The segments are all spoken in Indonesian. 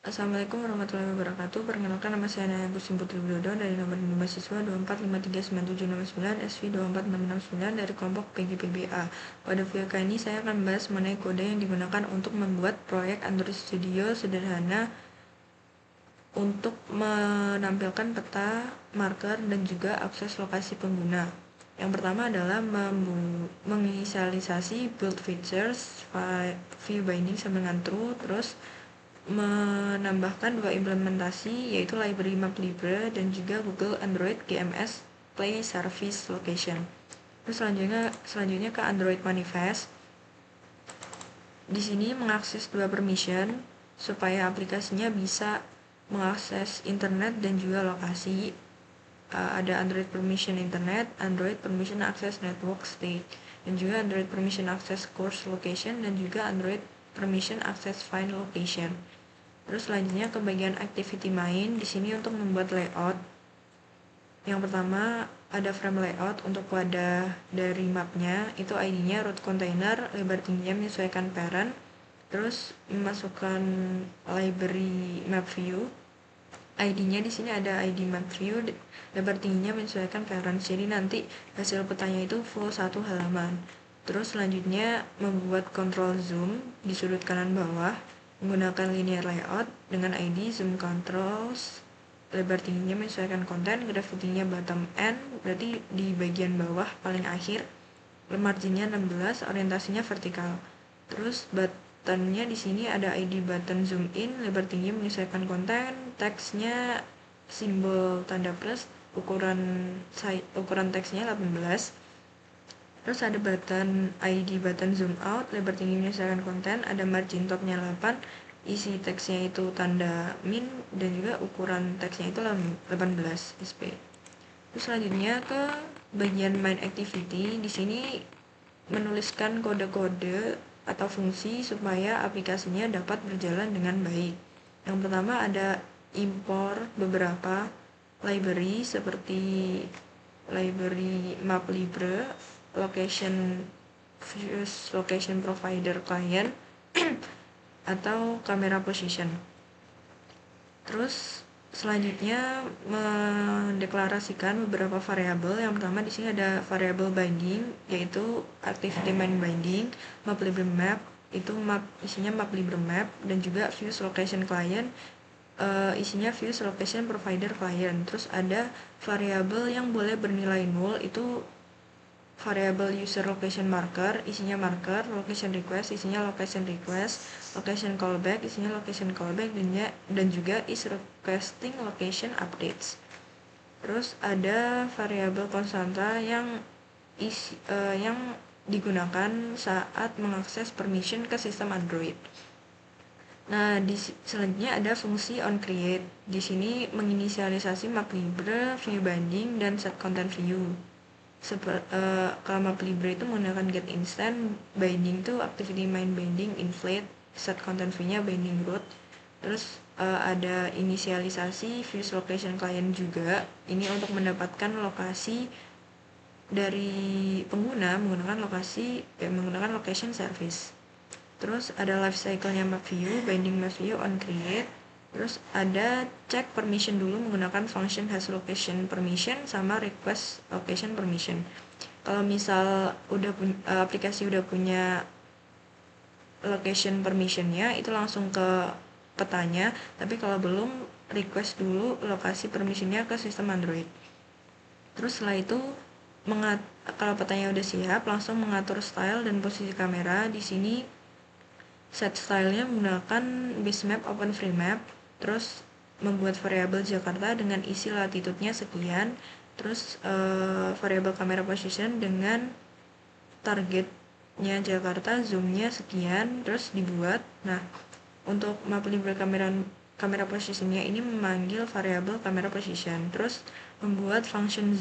Assalamualaikum warahmatullahi wabarakatuh. Perkenalkan, nama saya Naya Gusim Putri Widodo dari nomor induk mahasiswa 24539769 SV 24669 dari kelompok PGPBA. Pada video kali ini saya akan membahas mengenai kode yang digunakan untuk membuat proyek Android Studio sederhana untuk menampilkan peta, marker, dan juga akses lokasi pengguna. Yang pertama adalah menginisialisasi build features, view binding sampai dengan true, terus menambahkan dua implementasi yaitu library MapLibre dan juga Google Android GMS Play Service Location. Terus selanjutnya ke Android Manifest. Di sini mengakses dua permission supaya aplikasinya bisa mengakses internet dan juga lokasi. Ada Android Permission Internet, Android Permission Access Network State, dan juga Android Permission Access Course Location, dan juga Android Permission Access File Location. Terus selanjutnya ke bagian activity main. Di sini untuk membuat layout. Yang pertama ada frame layout untuk wadah dari mapnya, itu ID-nya root container, lebar tingginya menyesuaikan parent. Terus memasukkan library map view. ID-nya di sini ada ID map view, lebar tingginya menyesuaikan parent. Jadi nanti hasil petanya itu full satu halaman. Terus selanjutnya membuat control zoom di sudut kanan bawah menggunakan linear layout dengan ID zoom controls, lebar tingginya menyesuaikan konten, gravity-nya bottom end, berarti di bagian bawah paling akhir, marginnya 16, orientasinya vertikal. Terus buttonnya di sini ada ID button zoom in, lebar tinggi menyesuaikan konten, teksnya simbol tanda plus, ukuran teksnya 18. Terus ada button ID button zoom out, lebar tinggi menyesuaikan konten, ada margin topnya 8, isi teksnya itu tanda min, dan juga ukuran teksnya itu 18 sp. Terus selanjutnya ke bagian main activity. Di sini menuliskan kode-kode atau fungsi supaya aplikasinya dapat berjalan dengan baik. Yang pertama ada import beberapa library seperti library MapLibre, location views, location provider client, atau camera position. Terus selanjutnya mendeklarasikan beberapa variabel. Yang pertama di sini ada variabel binding, yaitu activity main binding, MapLibre map, itu isinya MapLibre map, dan juga views location client, isinya views location provider client. Terus ada variabel yang boleh bernilai null, itu variabel user location marker, isinya marker, location request, isinya location request, location callback, isinya location callback, dan juga is requesting location updates. Terus ada variabel konstanta yang digunakan saat mengakses permission ke sistem Android. Nah, selanjutnya ada fungsi onCreate. Di sini menginisialisasi MapLibre, view binding, dan set content view. Kalau MapLibre itu menggunakan get instant, binding itu activity main binding, inflate, set content view-nya binding root. Terus ada inisialisasi views location client juga. Ini untuk mendapatkan lokasi dari pengguna menggunakan location service. Terus ada life cycle-nya map view, binding map view on create. Terus ada check permission dulu menggunakan function has location permission sama request location permission. Kalau misal aplikasi udah punya location permission-nya, itu langsung ke petanya. Tapi kalau belum, request dulu lokasi permission-nya ke sistem Android. Terus setelah itu kalau petanya udah siap, langsung mengatur style dan posisi kamera. Di sini set stylenya menggunakan basemap OpenFreeMap, terus membuat variabel Jakarta dengan isi latitude-nya sekian, terus variabel camera position dengan targetnya Jakarta, zoom-nya sekian, terus dibuat. Nah, untuk MapLibre kamera position-nya ini memanggil variabel camera position, terus membuat function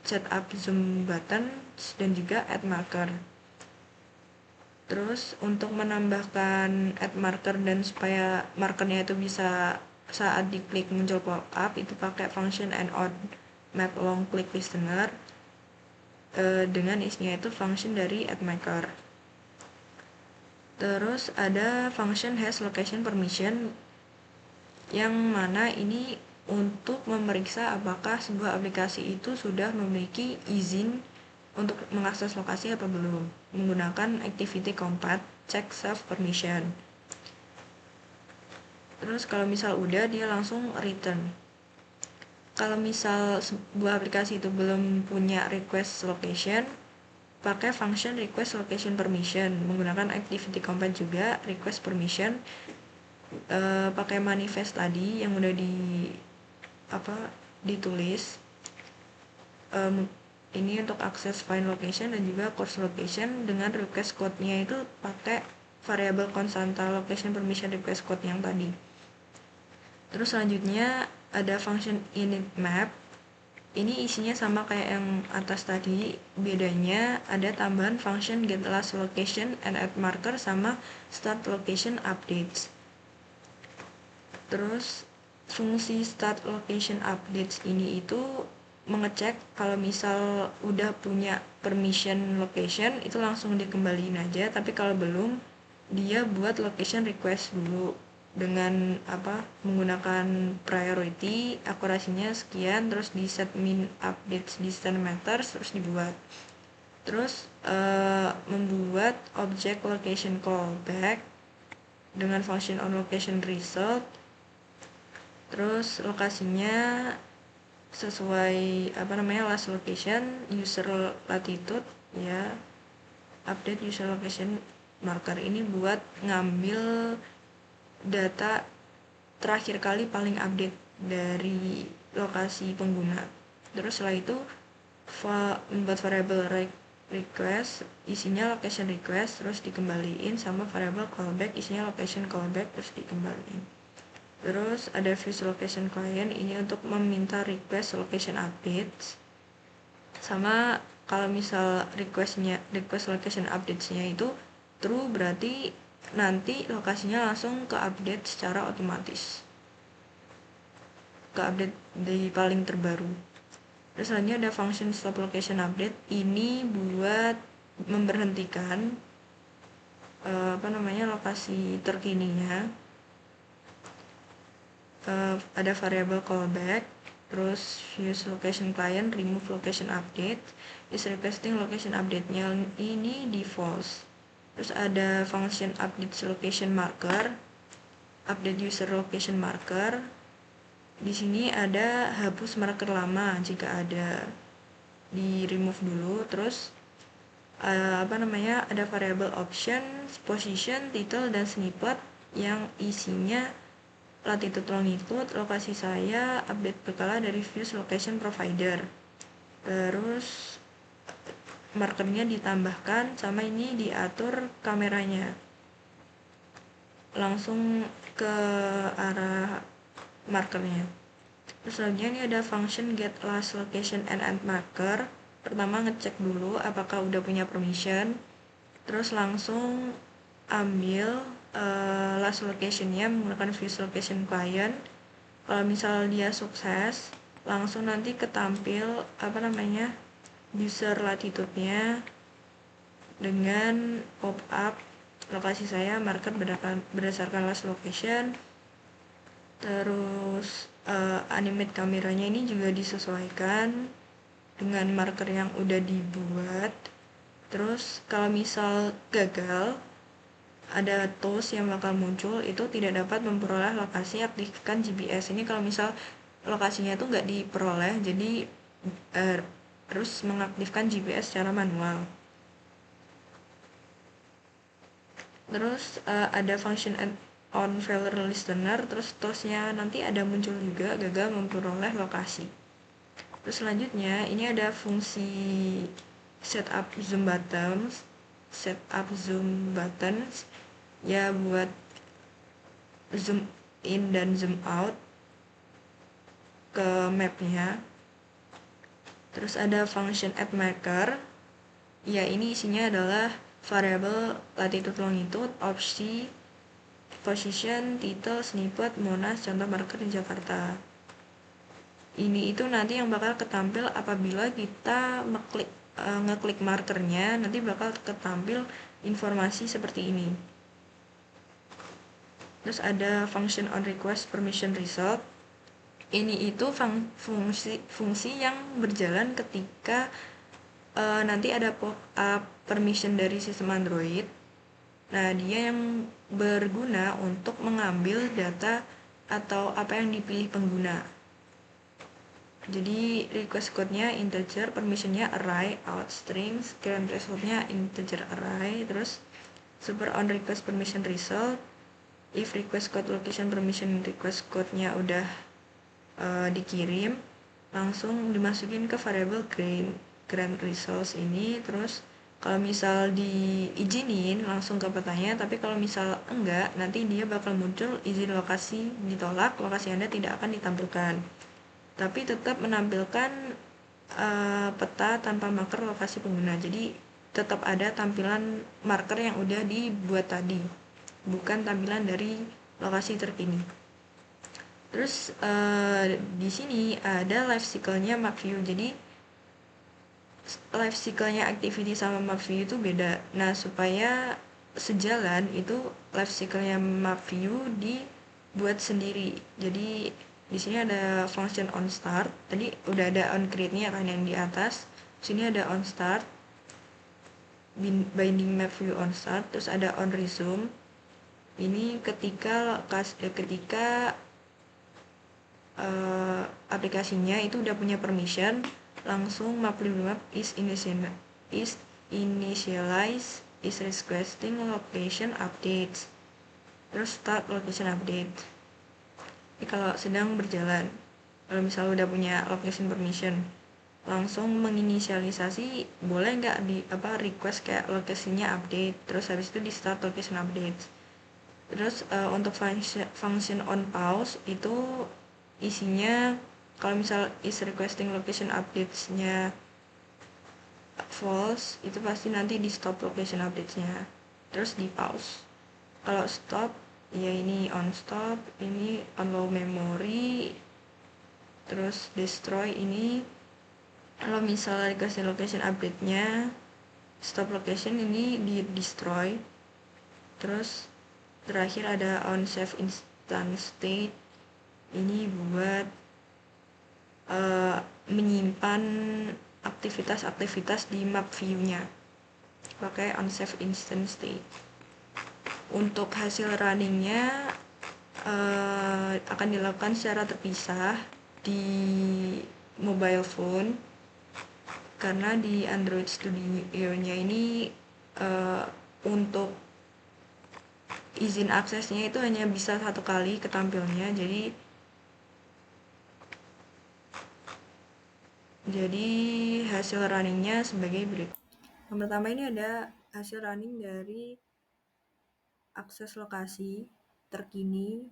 setup zoom button dan juga add marker. Terus untuk menambahkan add marker dan supaya markernya itu bisa saat diklik muncul pop-up, itu pakai function add map long click listener dengan isinya itu function dari add marker. Terus ada function has location permission. yang mana ini untuk memeriksa apakah sebuah aplikasi itu sudah memiliki izin untuk mengakses lokasi apa belum, menggunakan activity compat check self permission. Terus kalau misal udah, dia langsung return. Kalau misal sebuah aplikasi itu belum punya request location, pakai function request location permission, menggunakan activity compat juga request permission, pakai manifest tadi yang udah ditulis. Ini untuk akses find location dan juga course location. Dengan request code-nya itu pakai variable constanta location permission request code yang tadi. Terus selanjutnya ada function init map. Ini isinya sama kayak yang atas tadi, bedanya ada tambahan function get last location and add marker sama start location updates. Terus fungsi start location updates ini itu mengecek kalau misal udah punya permission location itu langsung dikembaliin aja, tapi kalau belum dia buat location request dulu dengan menggunakan priority, akurasinya sekian, terus di set min updates distance matters, terus dibuat. Terus membuat object location callback dengan function on location result. Terus lokasinya sesuai last location user latitude ya, update user location marker ini buat ngambil data terakhir kali paling update dari lokasi pengguna. Terus setelah itu membuat variable request isinya location request terus dikembaliin, sama variable callback isinya location callback terus dikembaliin. Terus ada visual location client, ini untuk meminta request location updates. Sama kalau misal request location updates-nya itu true, berarti nanti lokasinya langsung ke update secara otomatis, ke update di paling terbaru. Terus selanjutnya ada function stop location update, ini buat memberhentikan lokasi terkininya. Ada variable callback, terus use location client remove location update, is requesting location update-nya ini di false. Terus ada function update location marker, update user location marker. Di sini ada hapus marker lama jika ada, di remove dulu. Terus ada variable option, position, title, dan snippet yang isinya latitude longitude, lokasi saya, update berkala dari views location provider. Terus markernya ditambahkan, sama ini diatur kameranya langsung ke arah markernya. Terus selanjutnya ini ada function get last location and add marker. Pertama ngecek dulu apakah udah punya permission, terus langsung ambil last location-nya menggunakan views location client. Kalau misal dia sukses, langsung nanti ketampil user latitude-nya dengan pop up lokasi saya marker berdasarkan last location. Terus animate kameranya ini juga disesuaikan dengan marker yang udah dibuat. Terus kalau misal gagal, ada tools yang bakal muncul, itu tidak dapat memperoleh lokasi, aktifkan GPS. Ini kalau misal lokasinya itu nggak diperoleh, jadi harus mengaktifkan GPS secara manual. Terus ada function on failure listener, terus toolsnya nanti ada muncul juga gagal memperoleh lokasi. Terus selanjutnya ini ada fungsi setup zoom buttons ya, buat zoom in dan zoom out ke mapnya. Terus ada function add marker ya, ini isinya adalah variable latitude longitude, opsi, position, title, snippet, Monas, contoh marker di Jakarta. Ini itu nanti yang bakal ketampil apabila kita ngeklik markernya, nanti bakal ketampil informasi seperti ini. Terus ada function on request permission result. Ini itu fungsi yang berjalan ketika nanti ada pop-up permission dari sistem Android. Nah, dia yang berguna untuk mengambil data atau apa yang dipilih pengguna. Jadi request code-nya integer, permission-nya array, out strings, grand result-nya integer array, terus super on request permission result. If request code location permission request code-nya udah dikirim, langsung dimasukin ke variable grand results ini. Terus kalau misal diizinin langsung ke petanya, tapi kalau misal enggak, nanti dia bakal muncul izin lokasi ditolak, lokasi Anda tidak akan ditampilkan, tapi tetap menampilkan peta tanpa marker lokasi pengguna. Jadi tetap ada tampilan marker yang udah dibuat tadi, bukan tampilan dari lokasi terkini. Terus di sini ada life cycle-nya MapView. Jadi life cycle-nya activity sama MapView itu beda. Nah, supaya sejalan itu life cycle-nya MapView dibuat sendiri. Jadi di sini ada function on start. Tadi udah ada on create-nya kan yang di atas. Sini ada on start, binding MapView on start, terus ada on resume. Ini ketika aplikasinya itu udah punya permission, langsung map is initialize is requesting location updates, terus start location update. Ini kalau sedang berjalan. Kalau misalnya udah punya location permission, langsung menginisialisasi, boleh nggak di request kayak lokasinya update, terus habis itu di start location update. Terus untuk function on pause itu isinya kalau misal is requesting location updates-nya false, itu pasti nanti di stop location updates-nya, terus di pause. Kalau stop, ya ini on stop, ini on low memory, terus destroy ini kalau misal requesting location update-nya stop location, ini di destroy. Terus terakhir ada on save instance state, ini buat menyimpan aktivitas-aktivitas di map view-nya pakai on save instance state. Untuk hasil runningnya akan dilakukan secara terpisah di mobile phone, karena di Android Studio-nya ini untuk izin aksesnya itu hanya bisa satu kali ketampilnya. Jadi hasil runningnya sebagai berikut. Yang pertama ini ada hasil running dari akses lokasi terkini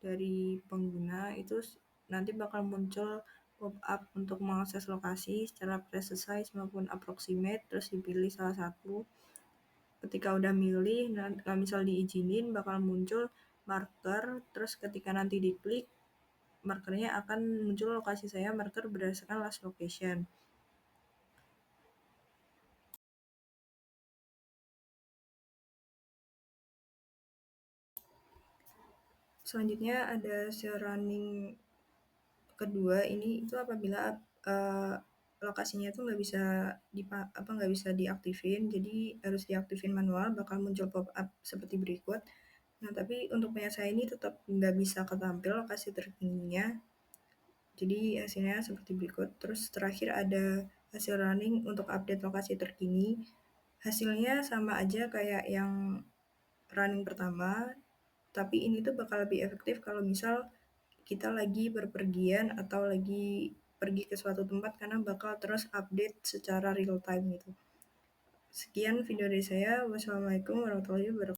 dari pengguna. Itu nanti bakal muncul pop-up untuk mengakses lokasi secara precise maupun approximate, terus dipilih salah satu. Ketika udah milih, kalau misal diizinin bakal muncul marker, terus ketika nanti diklik, markernya akan muncul lokasi saya marker berdasarkan last location. Selanjutnya ada share running kedua, ini itu apabila lokasinya itu nggak bisa diaktifin, jadi harus diaktifin manual, bakal muncul pop up seperti berikut. Nah, tapi untuk punya saya ini tetap nggak bisa ketampil lokasi terkininya, jadi hasilnya seperti berikut. Terus terakhir ada hasil running untuk update lokasi terkini, hasilnya sama aja kayak yang running pertama, tapi ini tuh bakal lebih efektif kalau misal kita lagi berpergian atau lagi pergi ke suatu tempat, karena bakal terus update secara real time gitu. Sekian video dari saya. Wassalamualaikum warahmatullahi wabarakatuh.